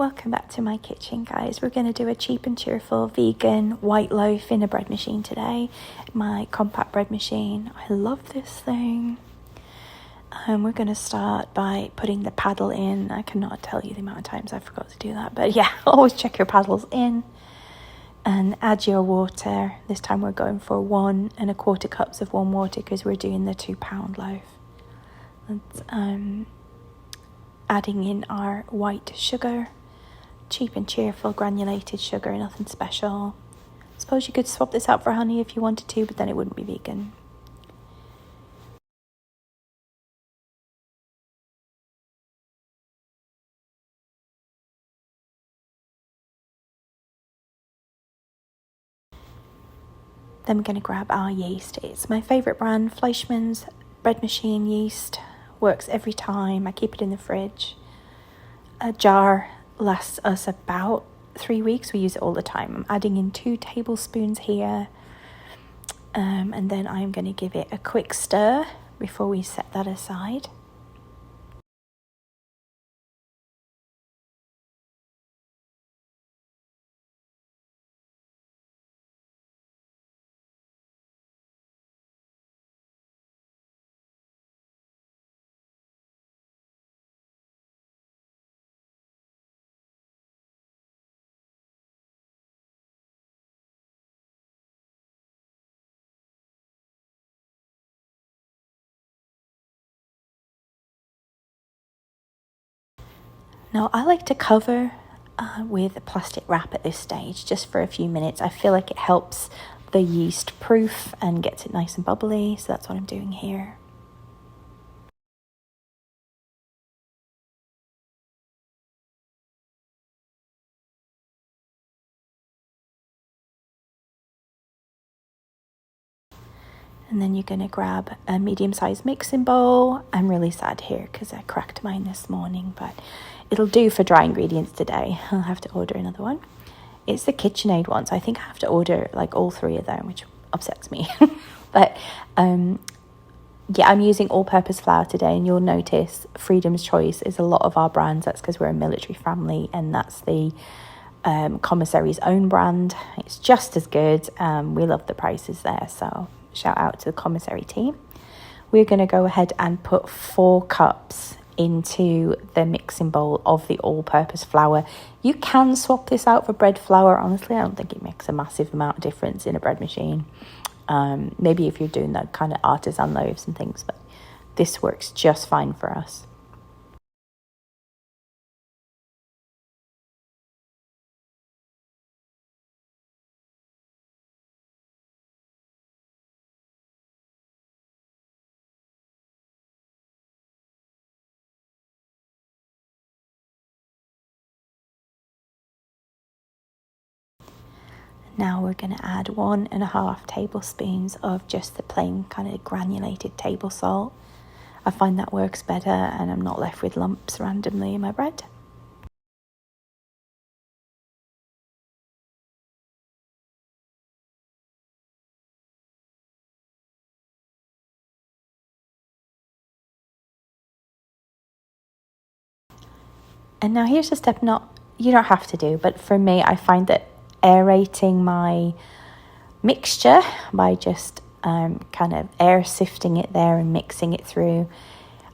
Welcome back to my kitchen, guys. We're going to do a cheap and cheerful vegan white loaf in a bread machine today. My compact bread machine. I love this thing. We're going to start by putting the paddle in. I cannot tell you the amount of times I forgot to do that, but yeah, always check your paddles in and add your water. This time we're going for 1 1/4 cups of warm water because we're doing the 2-pound loaf. And adding in our white sugar. Cheap and cheerful granulated sugar, nothing special. Suppose you could swap this out for honey if you wanted to, but then it wouldn't be vegan. Then we're going to grab our yeast. It's my favourite brand, Fleischmann's bread machine yeast. Works every time. I keep it in the fridge. A jar lasts us about 3 weeks. We use it all the time. I'm adding in 2 tablespoons here. And then I'm going to give it a quick stir before we set that aside. Now, I like to cover with a plastic wrap at this stage, just for a few minutes. I feel like it helps the yeast proof and gets it nice and bubbly, so that's what I'm doing here. And then you're going to grab a medium-sized mixing bowl. I'm really sad here because I cracked mine this morning, but it'll do for dry ingredients today. I'll have to order another one. It's the KitchenAid one, so I think I have to order like all 3 of them, which upsets me. But yeah, I'm using all-purpose flour today, and you'll notice Freedom's Choice is a lot of our brands. That's because we're a military family, and that's the commissary's own brand. It's just as good. We love the prices there, so shout out to the commissary team. We're going to go ahead and put 4 cups into the mixing bowl of the all-purpose flour. You can swap this out for bread flour. Honestly, I don't think it makes a massive amount of difference in a bread machine. Maybe if you're doing that kind of artisan loaves and things, but this works just fine for us. Now we're going to add 1 1/2 tablespoons of just the plain kind of granulated table salt. I find that works better and I'm not left with lumps randomly in my bread. And now here's a step you don't have to do, but for me, I find that aerating my mixture by just kind of air sifting it there and mixing it through,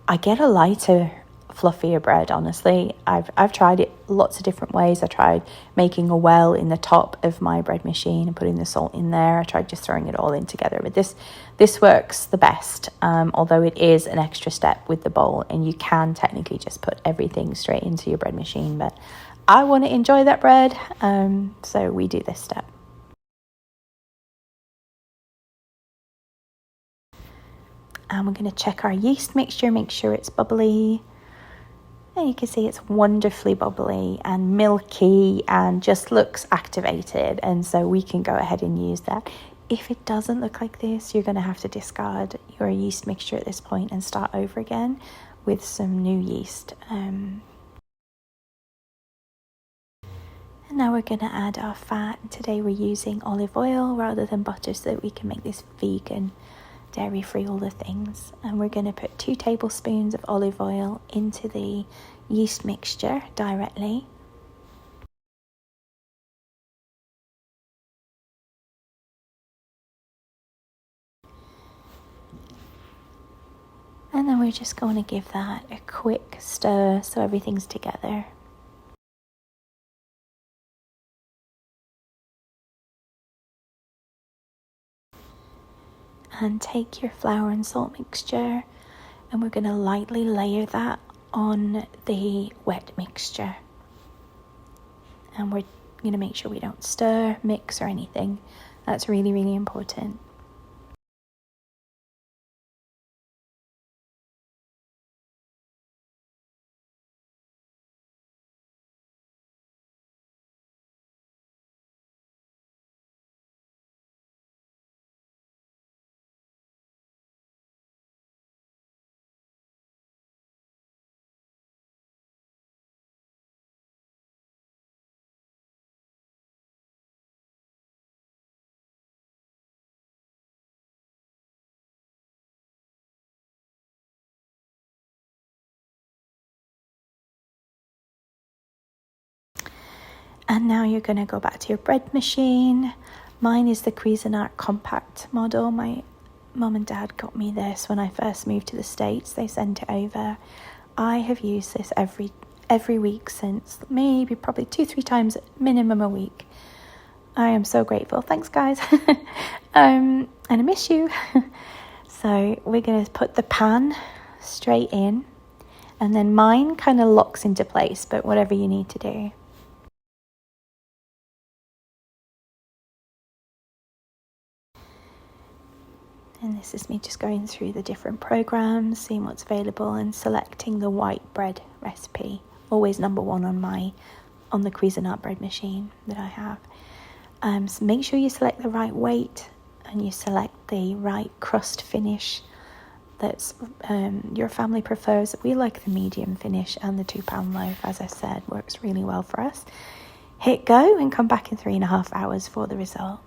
I get a lighter, fluffier bread. Honestly, I've tried it lots of different ways. I tried making a well in the top of my bread machine and putting the salt in there. I tried just throwing it all in together, but this works the best, although it is an extra step with the bowl, and you can technically just put everything straight into your bread machine, but I want to enjoy that bread, so we do this step. And we're going to check our yeast mixture, make sure it's bubbly. And you can see it's wonderfully bubbly and milky and just looks activated. And so we can go ahead and use that. If it doesn't look like this, you're going to have to discard your yeast mixture at this point and start over again with some new yeast. And now we're going to add our fat. Today we're using olive oil rather than butter so that we can make this vegan, dairy-free, all the things. And we're going to put 2 tablespoons of olive oil into the yeast mixture directly. And then we're just going to give that a quick stir so everything's together. And take your flour and salt mixture, and we're going to lightly layer that on the wet mixture. And we're going to make sure we don't stir, mix or anything. That's really, really important. And now you're going to go back to your bread machine. Mine is the Cuisinart Compact model. My mum and dad got me this when I first moved to the States. They sent it over. I have used this every week since, maybe probably 2-3 times minimum a week. I am so grateful. Thanks, guys. And I miss you. So we're going to put the pan straight in. And then mine kind of locks into place, but whatever you need to do. And this is me just going through the different programs, seeing what's available and selecting the white bread recipe. Always number one on the Cuisinart bread machine that I have. So make sure you select the right weight and you select the right crust finish that's your family prefers. We like the medium finish, and the 2-pound loaf, as I said, works really well for us. Hit go and come back in 3.5 hours for the result.